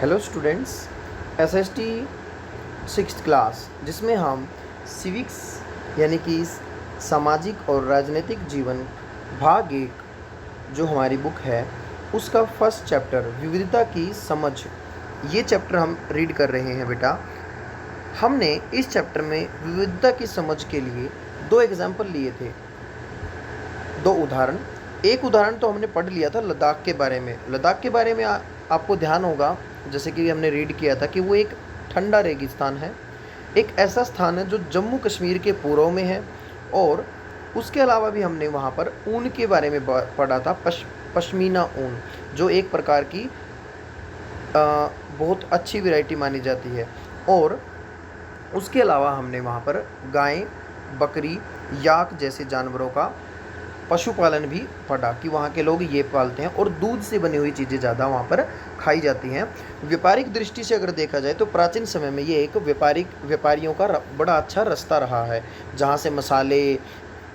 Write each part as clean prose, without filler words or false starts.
Hello students, SST sixth class जिसमें हम civics यानी कि सामाजिक और राजनीतिक जीवन भाग 1 जो हमारी बुक है उसका फर्स्ट चैप्टर विविधता की समझ, ये चैप्टर हम रीड कर रहे हैं बेटा। हमने इस चैप्टर में विविधता की समझ के लिए 2 एग्जाम्पल लिए थे, 2 उदाहरण। एक उदाहरण तो हमने पढ़ लिया था लद्दाख के बारे में। लद्दाख के बारे में आपको ध्यान होगा, जैसे कि हमने रीड किया था कि वो एक ठंडा रेगिस्तान है, एक ऐसा स्थान है जो जम्मू कश्मीर के पूर्व में है। और उसके अलावा भी हमने वहाँ पर ऊन के बारे में पढ़ा था, पश्मीना ऊन, जो एक प्रकार की बहुत अच्छी वैरायटी मानी जाती है। और उसके अलावा हमने वहाँ पर गाय, बकरी, याक जैसे जानवरों का पशुपालन भी पढ़ा कि वहाँ के लोग ये पालते हैं और दूध से बनी हुई चीज़ें ज़्यादा वहाँ पर खाई जाती हैं। व्यापारिक दृष्टि से अगर देखा जाए तो प्राचीन समय में ये एक व्यापारियों का बड़ा अच्छा रास्ता रहा है, जहाँ से मसाले,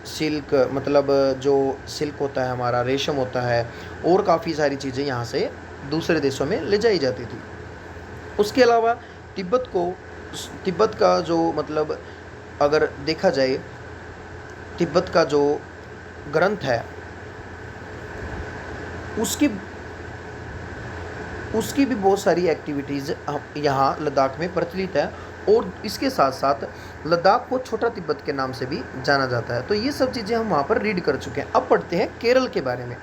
सिल्क, मतलब जो सिल्क होता है हमारा, रेशम होता है, और काफ़ी सारी चीज़ें यहाँ से दूसरे देशों में ले जाई जाती थी। उसके अलावा तिब्बत का जो मतलब अगर देखा जाए, तिब्बत का जो ग्रंथ है उसकी भी बहुत सारी एक्टिविटीज़ यहाँ लद्दाख में प्रचलित है। और इसके साथ साथ लद्दाख को छोटा तिब्बत के नाम से भी जाना जाता है। तो ये सब चीज़ें हम वहाँ पर रीड कर चुके हैं। अब पढ़ते हैं केरल के बारे में।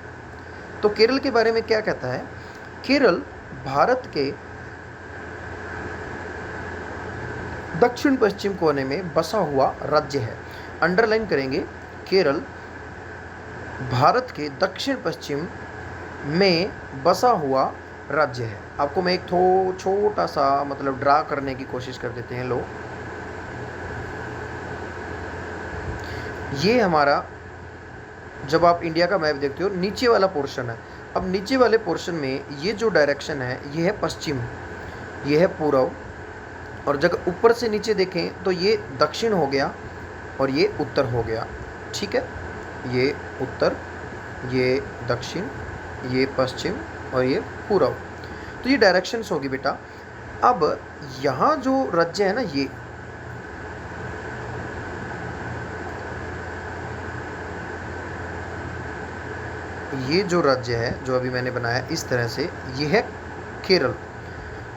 तो केरल के बारे में क्या कहता है? केरल भारत के दक्षिण पश्चिम कोने में बसा हुआ राज्य है। अंडरलाइन करेंगे, केरल भारत के दक्षिण पश्चिम में बसा हुआ राज्य है। आपको मैं एक छोटा सा मतलब ड्रा करने की कोशिश कर देते हैं। लो, ये हमारा, जब आप इंडिया का मैप देखते हो, नीचे वाला पोर्शन है। अब नीचे वाले पोर्शन में ये जो डायरेक्शन है ये है पश्चिम, ये है पूर्व, और जब ऊपर से नीचे देखें तो ये दक्षिण हो गया और ये उत्तर हो गया। ठीक है, ये उत्तर, ये दक्षिण, ये पश्चिम और ये पूर्व। तो ये डायरेक्शंस होगी बेटा। अब यहाँ जो राज्य है ना, ये जो राज्य है जो अभी मैंने बनाया इस तरह से, ये है केरल।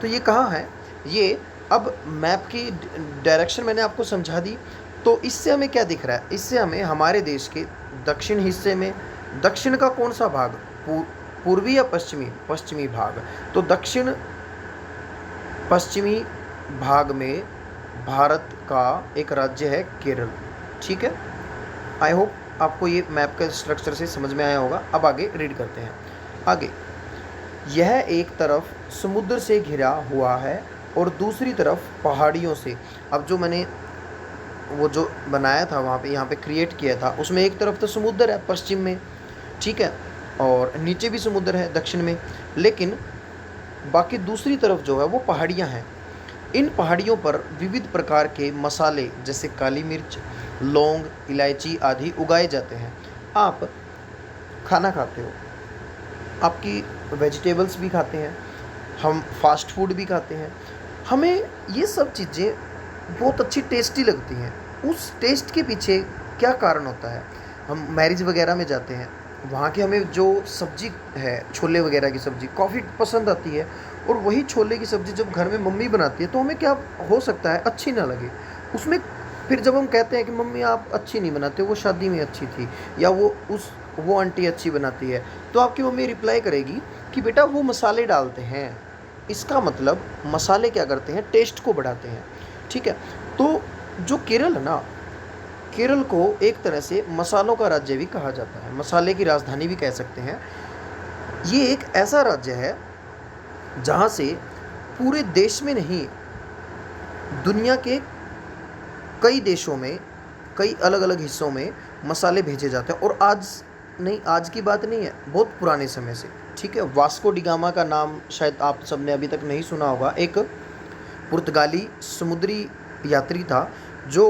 तो ये कहाँ है ये? अब मैप की डायरेक्शन मैंने आपको समझा दी। तो इससे हमें क्या दिख रहा है? इससे हमें हमारे देश के दक्षिण हिस्से में, दक्षिण का कौन सा भाग, पूर्वी या पश्चिमी? पश्चिमी भाग। तो दक्षिण पश्चिमी भाग में भारत का एक राज्य है केरल। ठीक है, आई होप आपको ये मैप का स्ट्रक्चर से समझ में आया होगा। अब आगे रीड करते हैं। आगे, यह एक तरफ समुद्र से घिरा हुआ है और दूसरी तरफ पहाड़ियों से। अब जो मैंने वो जो बनाया था वहाँ पे, यहाँ पे क्रिएट किया था, उसमें एक तरफ तो समुद्र है पश्चिम में, ठीक है, और नीचे भी समुद्र है दक्षिण में, लेकिन बाकी दूसरी तरफ जो है वो पहाड़ियाँ हैं। इन पहाड़ियों पर विविध प्रकार के मसाले जैसे काली मिर्च, लौंग, इलायची आदि उगाए जाते हैं। आप खाना खाते हो, आपकी वेजिटेबल्स भी खाते हैं, हम फास्ट फूड भी खाते हैं, हमें ये सब चीज़ें बहुत अच्छी टेस्टी लगती हैं। उस टेस्ट के पीछे क्या कारण होता है? हम मैरिज वगैरह में जाते हैं, वहाँ की हमें जो सब्ज़ी है, छोले वगैरह की सब्ज़ी काफ़ी पसंद आती है, और वही छोले की सब्ज़ी जब घर में मम्मी बनाती है तो हमें क्या हो सकता है अच्छी ना लगे उसमें। फिर जब हम कहते हैं कि मम्मी आप अच्छी नहीं बनाते, वो शादी में अच्छी थी, या वो आंटी अच्छी बनाती है, तो आपकी मम्मी रिप्लाई करेगी कि बेटा वो मसाले डालते हैं। इसका मतलब मसाले क्या करते हैं? टेस्ट को बढ़ाते हैं। ठीक है, तो जो केरल है ना, केरल को एक तरह से मसालों का राज्य भी कहा जाता है, मसाले की राजधानी भी कह सकते हैं। ये एक ऐसा राज्य है जहाँ से पूरे देश में नहीं, दुनिया के कई देशों में, कई अलग अलग हिस्सों में मसाले भेजे जाते हैं। और आज की बात नहीं है, बहुत पुराने समय से। ठीक है, वास्को डी गामा का नाम शायद आप सबने अभी तक नहीं सुना होगा। एक पुर्तगाली समुद्री यात्री था जो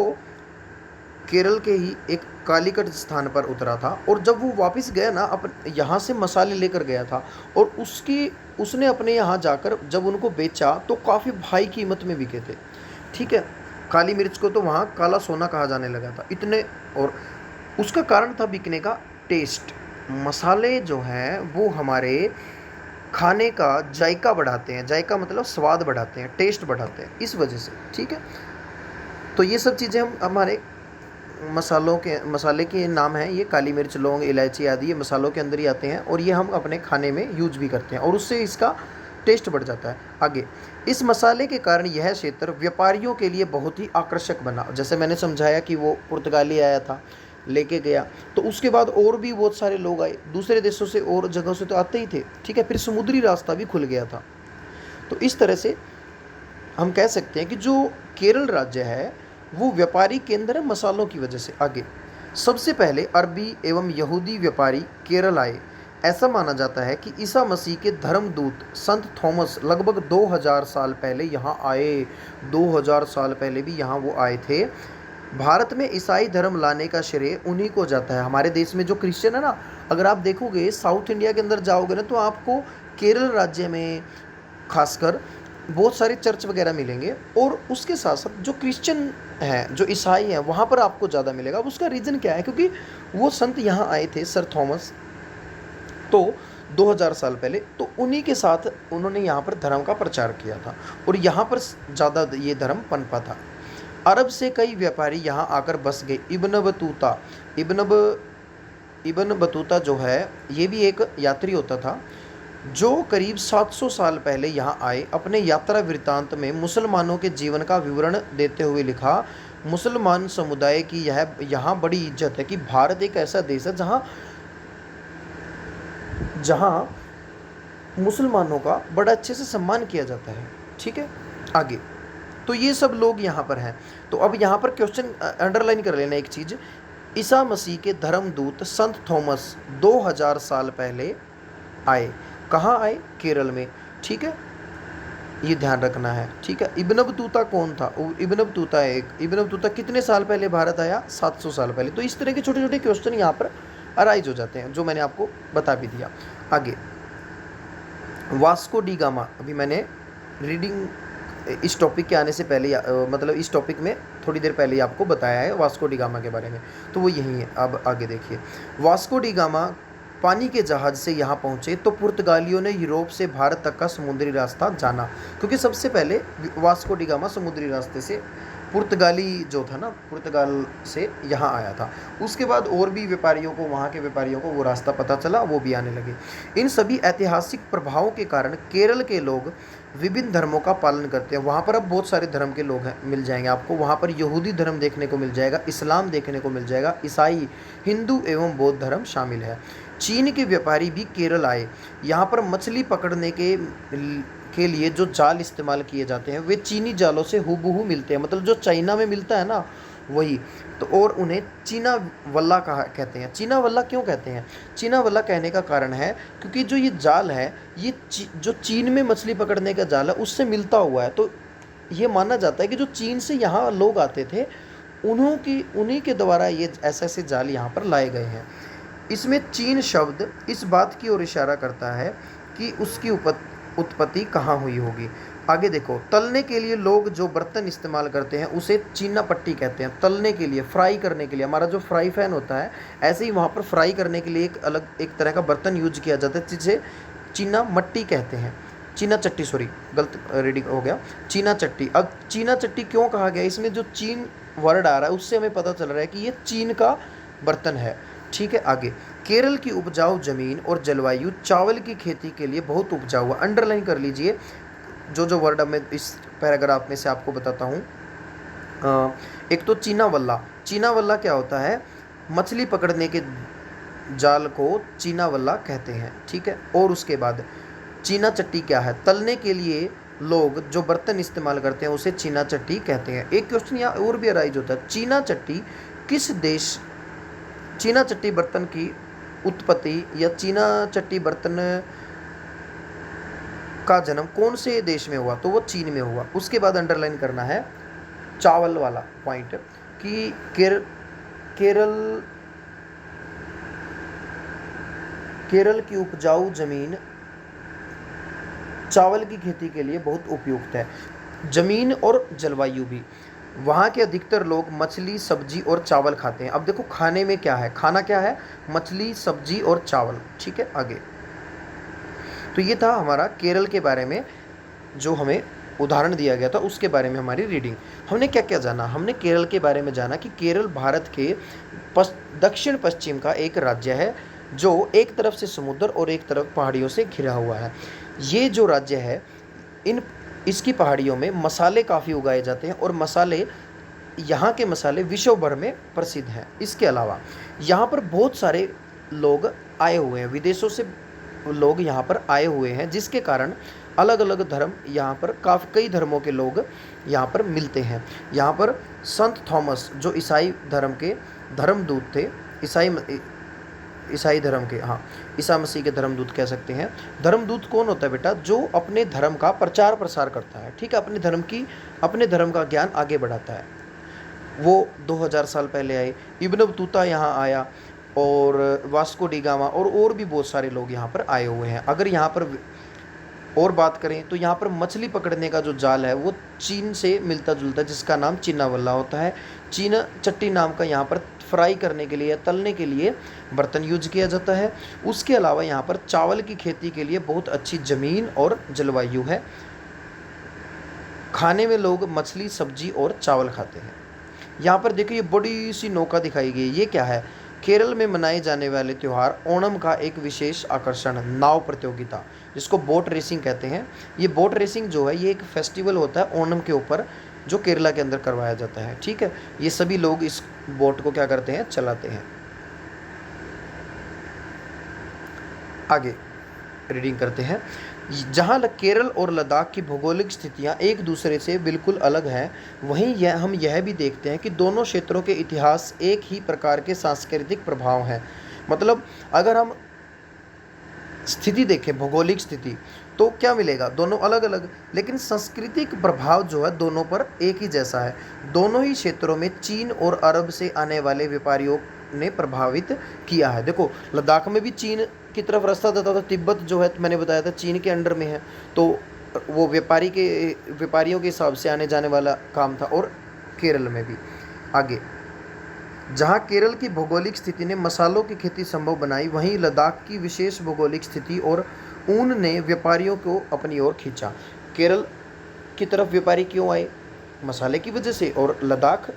केरल के ही एक कालीकट स्थान पर उतरा था, और जब वो वापस गया ना, यहाँ से मसाले लेकर गया था, और उसकी उसने अपने यहाँ जाकर जब उनको बेचा तो काफ़ी भारी कीमत में बिके थे। ठीक है, काली मिर्च को तो वहाँ काला सोना कहा जाने लगा था इतने। और उसका कारण था बिकने का टेस्ट। मसाले जो हैं वो हमारे खाने का जायका बढ़ाते हैं, जायका मतलब स्वाद बढ़ाते हैं, टेस्ट बढ़ाते हैं, इस वजह से। ठीक है, तो ये सब चीज़ें हम हमारे मसाले के नाम हैं। ये काली मिर्च, लौंग, इलायची आदि ये मसालों के अंदर ही आते हैं और ये हम अपने खाने में यूज भी करते हैं और उससे इसका टेस्ट बढ़ जाता है। आगे, इस मसाले के कारण यह क्षेत्र व्यापारियों के लिए बहुत ही आकर्षक बना। जैसे मैंने समझाया कि वो पुर्तगाली आया था, लेके गया, तो उसके बाद और भी बहुत सारे लोग आए दूसरे देशों से और जगहों से, तो आते ही थे। ठीक है, फिर समुद्री रास्ता भी खुल गया था। तो इस तरह से हम कह सकते हैं कि जो केरल राज्य है वो व्यापारी केंद्र है मसालों की वजह से। आगे, सबसे पहले अरबी एवं यहूदी व्यापारी केरल आए। ऐसा माना जाता है कि ईसा मसीह के धर्मदूत संत थॉमस लगभग 2000 साल पहले यहाँ आए। 2000 साल पहले भी यहाँ वो आए थे। भारत में ईसाई धर्म लाने का श्रेय उन्हीं को जाता है। हमारे देश में जो क्रिश्चियन है ना, अगर आप देखोगे साउथ इंडिया के अंदर जाओगे ना, तो आपको केरल राज्य में खासकर बहुत सारे चर्च वगैरह मिलेंगे और उसके साथ साथ जो क्रिश्चियन हैं, जो ईसाई हैं, वहाँ पर आपको ज़्यादा मिलेगा। अब उसका रीज़न क्या है? क्योंकि वो संत यहाँ आए थे, सर थॉमस, तो 2000 साल पहले, तो उन्हीं के साथ उन्होंने यहाँ पर धर्म का प्रचार किया था और यहाँ पर ज़्यादा ये धर्म पनपा था। अरब से कई व्यापारी यहाँ आकर बस गए। इब्न बतूता जो है ये भी एक यात्री होता था जो करीब 700 साल पहले यहाँ आए। अपने यात्रा वृत्तांत में मुसलमानों के जीवन का विवरण देते हुए लिखा, मुसलमान समुदाय की यह यहाँ बड़ी इज्जत है कि भारत एक ऐसा देश है जहाँ जहाँ मुसलमानों का बड़ा अच्छे से सम्मान किया जाता है। ठीक है, आगे, तो ये सब लोग यहाँ पर हैं। तो अब यहाँ पर क्वेश्चन अंडरलाइन कर लेना एक चीज़, ईसा मसीह के धर्मदूत संत थॉमस 2000 साल पहले आए। कहाँ आए? केरल में। ठीक है, ये ध्यान रखना है। ठीक है, इब्न बतूता कौन था? इब्न बतूता इब्न बतूता कितने साल पहले भारत आया? 700 साल पहले। तो इस तरह के छोटे छोटे क्वेश्चन यहाँ पर अराइज हो जाते हैं, जो मैंने आपको बता भी दिया। आगे, वास्को डी गामा, अभी मैंने रीडिंग इस टॉपिक के आने से पहले मतलब इस टॉपिक में थोड़ी देर पहले ही आपको बताया है वास्को डी गामा के बारे में, तो वो यही है। अब आगे देखिए, वास्को डी गामा पानी के जहाज़ से यहाँ पहुँचे तो पुर्तगालियों ने यूरोप से भारत तक का समुद्री रास्ता जाना, क्योंकि सबसे पहले वास्को डी गामा समुद्री रास्ते से, पुर्तगाली जो था ना, पुर्तगाल से यहाँ आया था। उसके बाद और भी व्यापारियों को, वहाँ के व्यापारियों को वो रास्ता पता चला, वो भी आने लगे। इन सभी ऐतिहासिक प्रभावों के कारण केरल के लोग विभिन्न धर्मों का पालन करते हैं। वहाँ पर अब बहुत सारे धर्म के लोग हैं, मिल जाएंगे आपको। वहाँ पर यहूदी धर्म देखने को मिल जाएगा, इस्लाम देखने को मिल जाएगा, ईसाई, हिंदू एवं बौद्ध धर्म शामिल है। चीन के व्यापारी भी केरल आए। यहाँ पर मछली पकड़ने के लिए जो जाल इस्तेमाल किए जाते हैं वे चीनी जालों से हूबहू मिलते हैं, मतलब जो चाइना में मिलता है ना वही। तो और उन्हें चीना वल्ला कहा कहते हैं। चीना वल्ला क्यों कहते हैं? चीना वल्ला कहने का कारण है क्योंकि जो ये जाल है, ये जो चीन में मछली पकड़ने का जाल है उससे मिलता हुआ है। तो ये माना जाता है कि जो चीन से यहाँ लोग आते थे उन्हीं के द्वारा ये ऐसे ऐसे जाल यहाँ पर लाए गए हैं। इसमें चीन शब्द इस बात की ओर इशारा करता है कि उसकी उत्पत्ति कहाँ हुई होगी। आगे देखो, तलने के लिए लोग जो बर्तन इस्तेमाल करते हैं उसे चीना पट्टी कहते हैं। तलने के लिए, फ्राई करने के लिए, हमारा जो फ्राई पैन होता है, ऐसे ही वहाँ पर फ्राई करने के लिए एक तरह का बर्तन यूज किया जाता है जिसे चीना मट्टी कहते हैं। चीना चट्टी, सॉरी गलत रीडिंग हो गया, चीना चट्टी। अब चीना चट्टी क्यों कहा गया? इसमें जो चीन वर्ड आ रहा है उससे हमें पता चल रहा है कि ये चीन का बर्तन है। ठीक है, आगे, केरल की उपजाऊ जमीन और जलवायु चावल की खेती के लिए बहुत उपजाऊ है। अंडरलाइन कर लीजिए जो जो वर्ड मैं इस पैराग्राफ में से आपको बताता हूँ। एक तो चीना वल्ला। चीना वल्ला क्या होता है? मछली पकड़ने के जाल को चीना वल्ला कहते हैं। ठीक है, और उसके बाद चीना चट्टी क्या है? तलने के लिए लोग जो बर्तन इस्तेमाल करते हैं उसे चीना चट्टी कहते हैं। एक क्वेश्चन यहाँ और भी अराइज होता है, चीना चट्टी बर्तन की उत्पत्ति या चीना चट्टी बर्तन का जन्म कौन से देश में हुआ? तो वो चीन में हुआ। उसके बाद अंडरलाइन करना है चावल वाला पॉइंट कि केरल की उपजाऊ जमीन चावल की खेती के लिए बहुत उपयुक्त है। ज़मीन और जलवायु भी, वहाँ के अधिकतर लोग मछली, सब्जी और चावल खाते हैं। अब देखो खाने में क्या है, खाना क्या है, मछली, सब्जी और चावल। ठीक है, आगे। तो ये था हमारा केरल के बारे में, जो हमें उदाहरण दिया गया था उसके बारे में हमारी रीडिंग। हमने क्या क्या जाना, हमने केरल के बारे में जाना कि केरल भारत के दक्षिण पश्चिम का एक राज्य है, जो एक तरफ से समुद्र और एक तरफ पहाड़ियों से घिरा हुआ है। ये जो राज्य है, इन इसकी पहाड़ियों में मसाले काफ़ी उगाए जाते हैं, और मसाले, यहाँ के मसाले विश्व भर में प्रसिद्ध हैं। इसके अलावा यहाँ पर बहुत सारे लोग आए हुए हैं, विदेशों से लोग यहाँ पर आए हुए हैं, जिसके कारण अलग अलग धर्म यहाँ पर, काफ़ी कई धर्मों के लोग यहाँ पर मिलते हैं। यहाँ पर संत थॉमस, जो ईसाई धर्म के धर्मदूत थे, ईसाई धर्म के, हाँ, ईसा मसीह के धर्मदूत कह सकते हैं। धर्मदूत कौन होता है बेटा, जो अपने धर्म का प्रचार प्रसार करता है। ठीक है, अपने धर्म का ज्ञान आगे बढ़ाता है। वो 2000 साल पहले आए। इब्न बतूता यहाँ आया, और वास्को डी गामा और भी बहुत सारे लोग यहाँ पर आए हुए हैं। अगर यहाँ पर और बात करें तो यहाँ पर मछली पकड़ने का जो जाल है वो चीन से मिलता जुलता है, जिसका नाम चीना वल्ला होता है। चीना चट्टी नाम का यहाँ पर फ्राई करने के लिए या तलने के लिए बर्तन यूज किया जाता है। उसके अलावा यहाँ पर चावल की खेती के लिए बहुत अच्छी ज़मीन और जलवायु है। खाने में लोग मछली, सब्जी और चावल खाते हैं। यहाँ पर देखिए, ये बड़ी सी नौका दिखाई गई, ये क्या है, केरल में मनाए जाने वाले त्यौहार ओणम का एक विशेष आकर्षण, नाव प्रतियोगिता, जिसको बोट रेसिंग कहते हैं। ये बोट रेसिंग जो है, ये एक फेस्टिवल होता है ओणम के ऊपर, जो केरला के अंदर करवाया जाता है। ठीक है, ये सभी लोग इस बोट को क्या करते हैं, चलाते हैं। आगे रीडिंग करते हैं। जहाँ केरल और लद्दाख की भौगोलिक स्थितियाँ एक दूसरे से बिल्कुल अलग हैं, वहीं हम यह भी देखते हैं कि दोनों क्षेत्रों के इतिहास एक ही प्रकार के सांस्कृतिक प्रभाव हैं। मतलब अगर हम स्थिति देखें, भौगोलिक स्थिति, तो क्या मिलेगा, दोनों अलग अलग, लेकिन सांस्कृतिक प्रभाव जो है दोनों पर एक ही जैसा है। दोनों ही क्षेत्रों में चीन और अरब से आने वाले व्यापारियों ने प्रभावित किया है। देखो, लद्दाख में भी चीन की तरफ रास्ता जाता था, तिब्बत जो है मैंने बताया था चीन के अंडर में है, तो वो व्यापारियों के हिसाब से आने जाने वाला काम था। और केरल में भी। आगे, जहाँ केरल की भौगोलिक स्थिति ने मसालों की खेती संभव बनाई, वहीं लद्दाख की विशेष भौगोलिक स्थिति और ऊन ने व्यापारियों को अपनी ओर खींचा। केरल की तरफ व्यापारी क्यों आए, मसाले की वजह से, और लद्दाख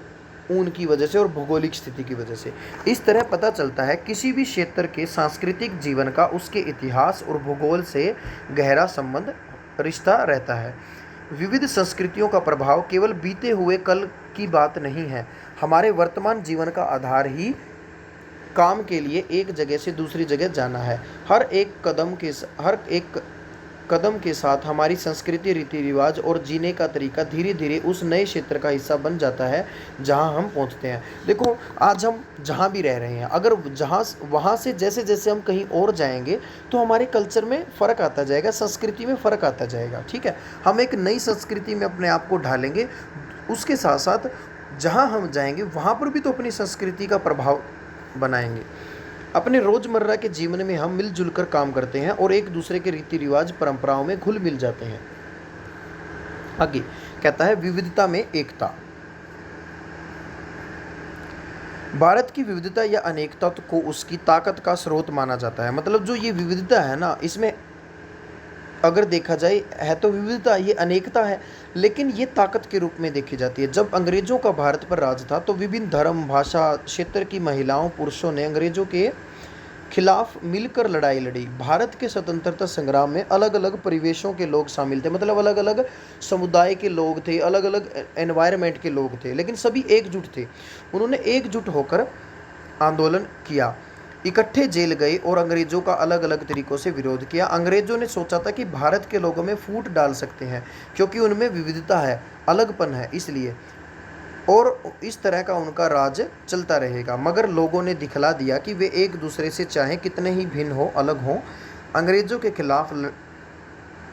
ऊन की वजह से और भौगोलिक स्थिति की वजह से। इस तरह पता चलता है किसी भी क्षेत्र के सांस्कृतिक जीवन का उसके इतिहास और भूगोल से गहरा संबंध, रिश्ता रहता है। विविध संस्कृतियों का प्रभाव केवल बीते हुए कल की बात नहीं है, हमारे वर्तमान जीवन का आधार ही काम के लिए एक जगह से दूसरी जगह जाना है। हर एक कदम के साथ हमारी संस्कृति, रीति रिवाज और जीने का तरीका धीरे धीरे उस नए क्षेत्र का हिस्सा बन जाता है जहां हम पहुंचते हैं। देखो, आज हम जहां भी रह रहे हैं, अगर वहां से जैसे जैसे हम कहीं और जाएंगे तो हमारे कल्चर में फ़र्क आता जाएगा, संस्कृति में फ़र्क आता जाएगा। ठीक है, हम एक नई संस्कृति में अपने आप को ढालेंगे। उसके साथ साथ जहाँ हम जाएंगे वहाँ पर भी तो अपनी संस्कृति का प्रभाव बनाएंगे। अपने रोज़मर्रा के जीवन में हम मिलजुल कर काम करते हैं और एक दूसरे के रीति रिवाज, परंपराओं में घुल मिल जाते हैं। आगे कहता है, विविधता में एकता। भारत की विविधता या अनेकता को उसकी ताकत का स्रोत माना जाता है। मतलब जो ये विविधता है ना, इसमें अगर देखा जाए है तो विविधता, ये अनेकता है, लेकिन ये ताकत के रूप में देखी जाती है। जब अंग्रेज़ों का भारत पर राज था तो विभिन्न धर्म, भाषा, क्षेत्र की महिलाओं, पुरुषों ने अंग्रेज़ों के खिलाफ मिलकर लड़ाई लड़ी। भारत के स्वतंत्रता संग्राम में अलग अलग परिवेशों के लोग शामिल थे, मतलब अलग अलग समुदाय के लोग थे, अलग अलग एनवायरनमेंट के लोग थे, लेकिन सभी एकजुट थे। उन्होंने एकजुट होकर आंदोलन किया, इकट्ठे जेल गए और अंग्रेज़ों का अलग अलग तरीक़ों से विरोध किया। अंग्रेज़ों ने सोचा था कि भारत के लोगों में फूट डाल सकते हैं क्योंकि उनमें विविधता है, अलगपन है, इसलिए, और इस तरह का उनका राज चलता रहेगा। मगर लोगों ने दिखला दिया कि वे एक दूसरे से चाहे कितने ही भिन्न हो, अलग हों, अंग्रेज़ों के खिलाफ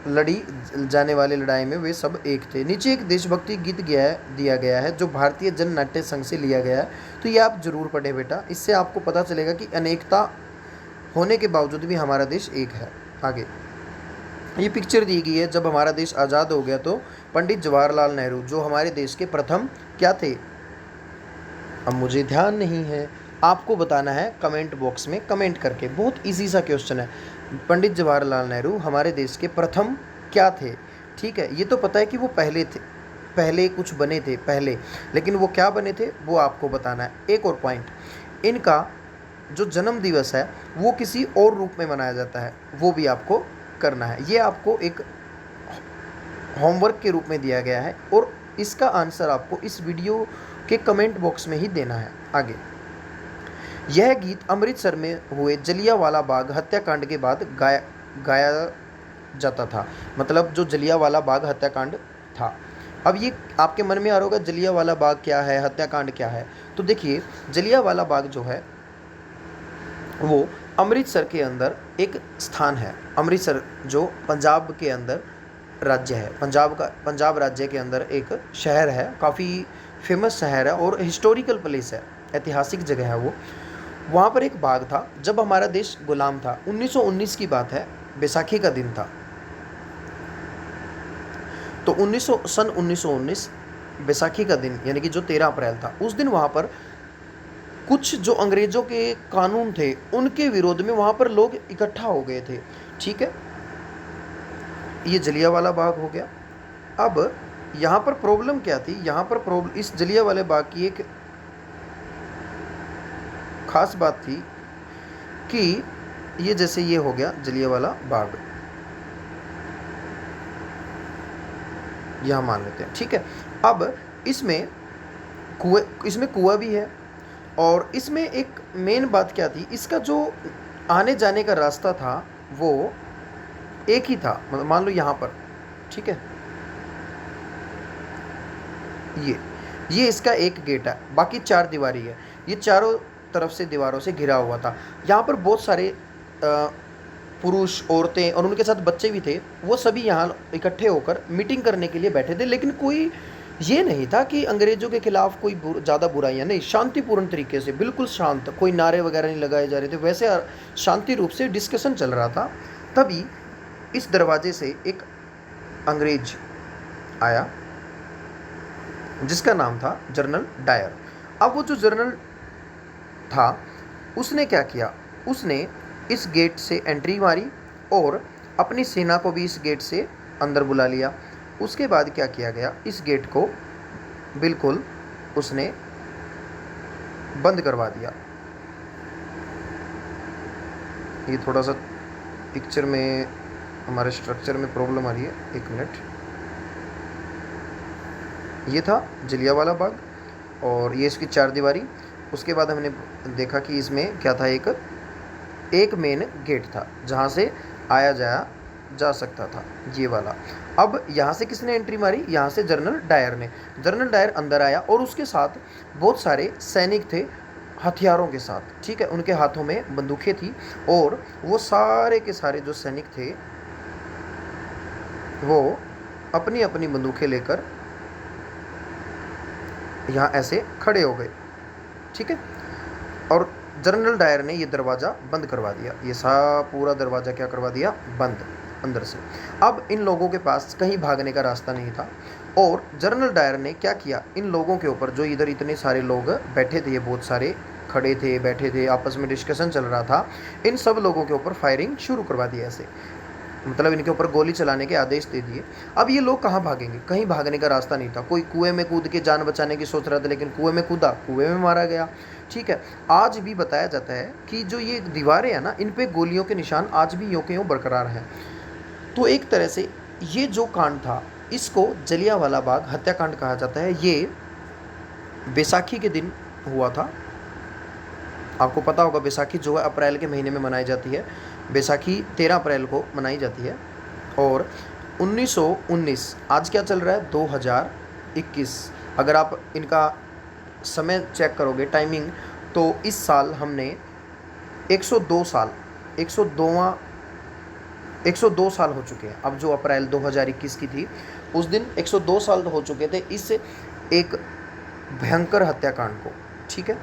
लड़ी जाने वाली लड़ाई में वे सब एक थे। नीचे एक देशभक्ति गीत दिया गया है जो भारतीय जन नाट्य संघ से लिया गया है, तो ये आप ज़रूर पढ़ें बेटा, इससे आपको पता चलेगा कि अनेकता होने के बावजूद भी हमारा देश एक है। आगे, ये पिक्चर दी गई है जब हमारा देश आज़ाद हो गया तो पंडित जवाहरलाल नेहरू जो हमारे देश के प्रथम क्या थे, अब मुझे ध्यान नहीं है, आपको बताना है कमेंट बॉक्स में कमेंट करके। बहुत इजी सा क्वेश्चन है। पंडित जवाहरलाल नेहरू हमारे देश के प्रथम क्या थे? ठीक है, ये तो पता है कि वो पहले थे, पहले कुछ बने थे पहले, लेकिन वो क्या बने थे वो आपको बताना है। एक और पॉइंट, इनका जो जन्म दिवस है वो किसी और रूप में मनाया जाता है, वो भी आपको करना है। ये आपको एक होमवर्क के रूप में दिया गया है और इसका आंसर आपको इस वीडियो के कमेंट बॉक्स में ही देना है। आगे, यह गीत अमृतसर में हुए जलियांवाला बाग हत्याकांड के बाद गाया जाता था। मतलब जो जलियांवाला बाग हत्याकांड था। अब ये आपके मन में आ रहा होगा जलियांवाला बाग क्या है, हत्याकांड क्या है। तो देखिए, जलियांवाला बाग जो है वो अमृतसर के अंदर एक स्थान है। अमृतसर जो पंजाब के अंदर राज्य है, पंजाब राज्य के अंदर एक शहर है, काफ़ी फेमस शहर है और हिस्टोरिकल प्लेस है, ऐतिहासिक जगह है वो। वहाँ पर एक बाग था जब हमारा देश गुलाम था। 1919 की बात है, बैसाखी का दिन था। तो 1919 बैसाखी का दिन यानी कि जो 13 अप्रैल था, उस दिन वहाँ पर कुछ जो अंग्रेज़ों के कानून थे उनके विरोध में वहाँ पर लोग इकट्ठा हो गए थे। ठीक है, ये जलियांवाला बाग हो गया। अब यहाँ पर प्रॉब्लम क्या थी, यहाँ पर इस जलियांवाले बाग की एक खास बात थी कि ये जैसे ये हो गया जलियांवाला बाग, यहाँ मान लेते हैं। ठीक है, अब इसमें कुआं भी है और इसमें एक मेन बात क्या थी, इसका जो आने जाने का रास्ता था वो एक ही था। मतलब मान लो यहाँ पर, ठीक है, ये इसका एक गेट है, बाकी 4 दीवारी है। ये चारों तरफ से दीवारों से घिरा हुआ था। यहाँ पर बहुत सारे पुरुष, औरतें और उनके साथ बच्चे भी थे। वो सभी यहाँ इकट्ठे होकर मीटिंग करने के लिए बैठे थे, लेकिन कोई ये नहीं था कि अंग्रेज़ों के खिलाफ कोई ज़्यादा बुराइयाँ नहीं, शांतिपूर्ण तरीके से, बिल्कुल शांत, कोई नारे वगैरह नहीं लगाए जा रहे थे, वैसे शांति रूप से डिस्कशन चल रहा था। तभी इस दरवाजे से एक अंग्रेज आया जिसका नाम था जनरल डायर। अब वो जो जनरल था उसने क्या किया, उसने इस गेट से एंट्री मारी और अपनी सेना को भी इस गेट से अंदर बुला लिया। उसके बाद क्या किया गया, इस गेट को बिल्कुल उसने बंद करवा दिया। ये थोड़ा सा पिक्चर में हमारे स्ट्रक्चर में प्रॉब्लम आ रही है, 1 मिनट। ये था जलियांवाला बाग और ये इसकी 4 दीवारी। उसके बाद हमने देखा कि इसमें क्या था, एक मेन गेट था जहाँ से आया जाया जा सकता था, ये वाला। अब यहाँ से किसने एंट्री मारी, यहाँ से जनरल डायर ने। जनरल डायर अंदर आया और उसके साथ बहुत सारे सैनिक थे हथियारों के साथ। ठीक है, उनके हाथों में बंदूकें थी और वो सारे के सारे जो सैनिक थे वो अपनी अपनी बंदूकें लेकर यहाँ ऐसे खड़े हो गए। ठीक है, और जनरल डायर ने ये दरवाज़ा बंद करवा दिया। ये पूरा दरवाज़ा क्या करवा दिया, बंद अंदर से। अब इन लोगों के पास कहीं भागने का रास्ता नहीं था और जनरल डायर ने क्या किया, इन लोगों के ऊपर, जो इधर इतने सारे लोग बैठे थे, ये बहुत सारे खड़े थे, बैठे थे, आपस में डिस्कशन चल रहा था, इन सब लोगों के ऊपर फायरिंग शुरू करवा दी ऐसे। मतलब इनके ऊपर गोली चलाने के आदेश दे दिए। अब ये लोग कहाँ भागेंगे, कहीं भागने का रास्ता नहीं था। कोई कुएं में कूद के जान बचाने की सोच रहा था, लेकिन कुएं में कूदा, कुएं में मारा गया। ठीक है, आज भी बताया जाता है कि जो ये दीवारें हैं ना, इन पे गोलियों के निशान आज भी यूं के यूं बरकरार हैं। तो एक तरह से ये जो कांड था, इसको जलियांवाला बाग हत्याकांड कहा जाता है। ये बैसाखी के दिन हुआ था। आपको पता होगा बैसाखी जो है अप्रैल के महीने में मनाई जाती है। बैसाखी 13 अप्रैल को मनाई जाती है। और 1919, आज क्या चल रहा है, 2021। अगर आप इनका समय चेक करोगे, टाइमिंग, तो इस साल हमने 102 साल 102 साल हो चुके हैं। अब जो अप्रैल 2021 की थी, उस दिन 102 साल हो चुके थे इस एक भयंकर हत्याकांड को। ठीक है,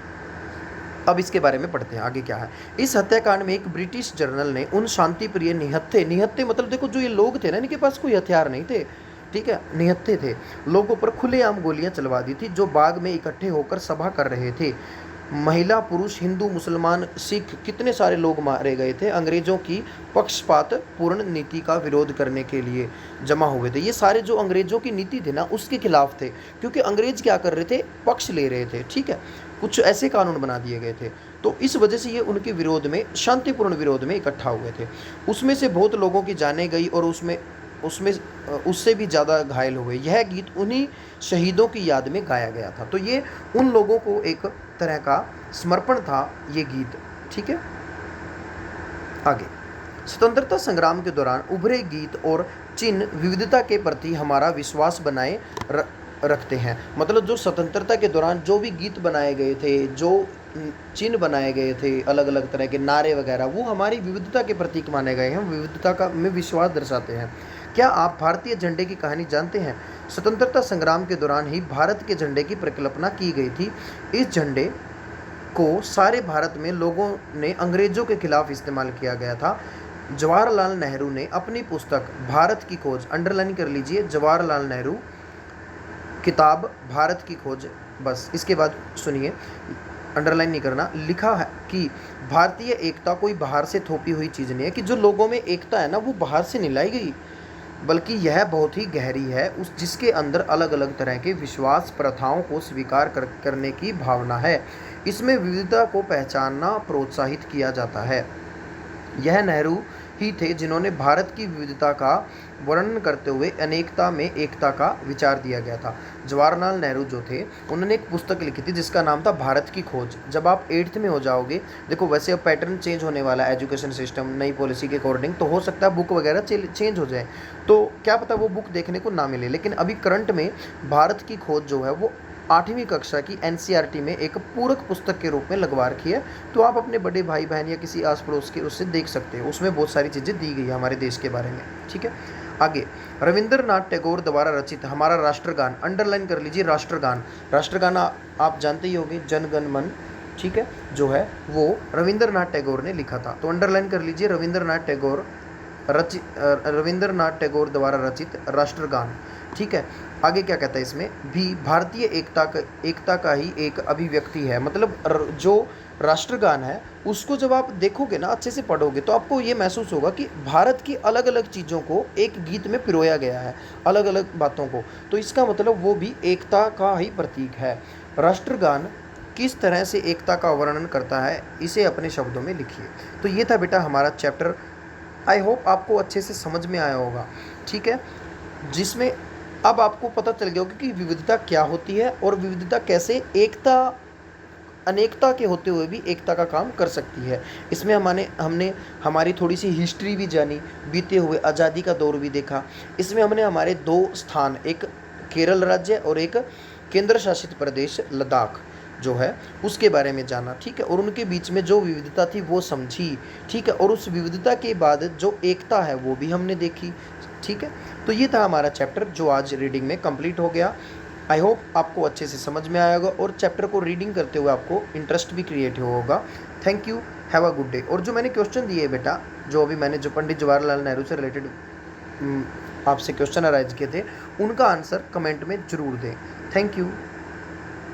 अब इसके बारे में पढ़ते हैं आगे क्या है। इस हत्याकांड में एक ब्रिटिश जर्नल ने उन शांतिप्रिय निहत्थे मतलब देखो जो ये लोग थे ना, इनके पास कोई हथियार नहीं थे, ठीक है, निहत्थे थे, लोगों पर खुलेआम गोलियां चलवा दी थी जो बाग में इकट्ठे होकर सभा कर रहे थे। महिला, पुरुष, हिंदू, मुसलमान, सिख, कितने सारे लोग मारे गए थे अंग्रेजों की पक्षपात पूर्ण नीति का विरोध करने के लिए जमा हुए थे। ये सारे जो अंग्रेजों की नीति थी ना उसके खिलाफ थे, क्योंकि अंग्रेज क्या कर रहे थे, पक्ष ले रहे थे, ठीक है, कुछ ऐसे कानून बना दिए गए थे, तो इस वजह से ये उनके विरोध में, शांतिपूर्ण विरोध में इकट्ठा हुए थे। उसमें से बहुत लोगों की जानें गई और उसमें उसमें उससे भी ज़्यादा घायल हुए। यह गीत उन्हीं शहीदों की याद में गाया गया था। तो ये उन लोगों को एक तरह का समर्पण था ये गीत, ठीक है। आगे, स्वतंत्रता संग्राम के दौरान उभरे गीत और चिन्ह विविधता के प्रति हमारा विश्वास बनाए रखते हैं। मतलब जो स्वतंत्रता के दौरान जो भी गीत बनाए गए थे, जो चिन्ह बनाए गए थे, अलग अलग तरह के नारे वगैरह, वो हमारी विविधता के प्रतीक माने गए हैं, विविधता का में विश्वास दर्शाते हैं। क्या आप भारतीय झंडे की कहानी जानते हैं? स्वतंत्रता संग्राम के दौरान ही भारत के झंडे की परिकल्पना की गई थी। इस झंडे को सारे भारत में लोगों ने अंग्रेजों के खिलाफ इस्तेमाल किया गया था। जवाहरलाल नेहरू ने अपनी पुस्तक भारत की खोज, अंडरलाइन कर लीजिए, जवाहरलाल नेहरू किताब भारत की खोज, बस इसके बाद सुनिए, अंडरलाइन नहीं करना, लिखा है कि भारतीय एकता कोई बाहर से थोपी हुई चीज़ नहीं है, कि जो लोगों में एकता है ना वो बाहर से नहीं लाई गई, बल्कि यह बहुत ही गहरी है, उस जिसके अंदर अलग अलग तरह के विश्वास, प्रथाओं को स्वीकार करने की भावना है। इसमें विविधता को पहचानना प्रोत्साहित किया जाता है। यह नेहरू ही थे जिन्होंने भारत की विविधता का वर्णन करते हुए अनेकता में एकता का विचार दिया गया था। जवाहरलाल नेहरू जो थे उन्होंने एक पुस्तक लिखी थी जिसका नाम था भारत की खोज। जब आप 8th में हो जाओगे, देखो वैसे अब पैटर्न चेंज होने वाला है एजुकेशन सिस्टम नई पॉलिसी के अकॉर्डिंग, तो हो सकता है बुक वगैरह चेंज हो जाए, तो क्या पता वो बुक देखने को ना मिले, लेकिन अभी करंट में भारत की खोज जो है वो 8वीं कक्षा की NCERT में एक पूरक पुस्तक के रूप में लगवा रखी है। तो आप अपने बड़े भाई बहन या किसी आस पड़ोस के उससे देख सकते हो, उसमें बहुत सारी चीज़ें दी गई है हमारे देश के बारे में, ठीक है। आगे, रविंद्रनाथ टैगोर द्वारा रचित हमारा राष्ट्रगान, अंडरलाइन कर लीजिए, राष्ट्रगान। राष्ट्रगान आप जानते ही होंगे, जन गण मन, ठीक है, जो है वो रविंद्रनाथ टैगोर ने लिखा था, तो अंडरलाइन कर लीजिए, रविंद्रनाथ टैगोर द्वारा रचित राष्ट्रगान, ठीक है। आगे क्या कहता है, इसमें भी भारतीय एकता का ही एक अभिव्यक्ति है। मतलब जो राष्ट्रगान है उसको जब आप देखोगे ना, अच्छे से पढ़ोगे, तो आपको ये महसूस होगा कि भारत की अलग अलग चीज़ों को एक गीत में पिरोया गया है, अलग अलग बातों को, तो इसका मतलब वो भी एकता का ही प्रतीक है। राष्ट्रगान किस तरह से एकता का वर्णन करता है, इसे अपने शब्दों में लिखिए। तो ये था बेटा हमारा चैप्टर, आई होप आपको अच्छे से समझ में आया होगा, ठीक है, जिसमें अब आपको पता चल गया होगा कि विविधता क्या होती है और विविधता कैसे एकता, अनेकता के होते हुए भी एकता का काम कर सकती है। इसमें हमने हमारी थोड़ी सी हिस्ट्री भी जानी, बीते हुए आज़ादी का दौर भी देखा। इसमें हमने हमारे 2 स्थान, एक केरल राज्य और एक केंद्र शासित प्रदेश लद्दाख जो है उसके बारे में जाना, ठीक है, और उनके बीच में जो विविधता थी वो समझी, ठीक है, और उस विविधता के बाद जो एकता है वो भी हमने देखी, ठीक है। तो ये था हमारा चैप्टर जो आज रीडिंग में कंप्लीट हो गया। आई होप आपको अच्छे से समझ में आया होगा और चैप्टर को रीडिंग करते हुए आपको इंटरेस्ट भी क्रिएट होगा। Thank you, have a good day. और जो मैंने क्वेश्चन दिए बेटा, जो अभी मैंने जो पंडित जवाहरलाल नेहरू से रिलेटेड आपसे क्वेश्चन अराइज किए थे, उनका आंसर कमेंट में ज़रूर दें। Thank you.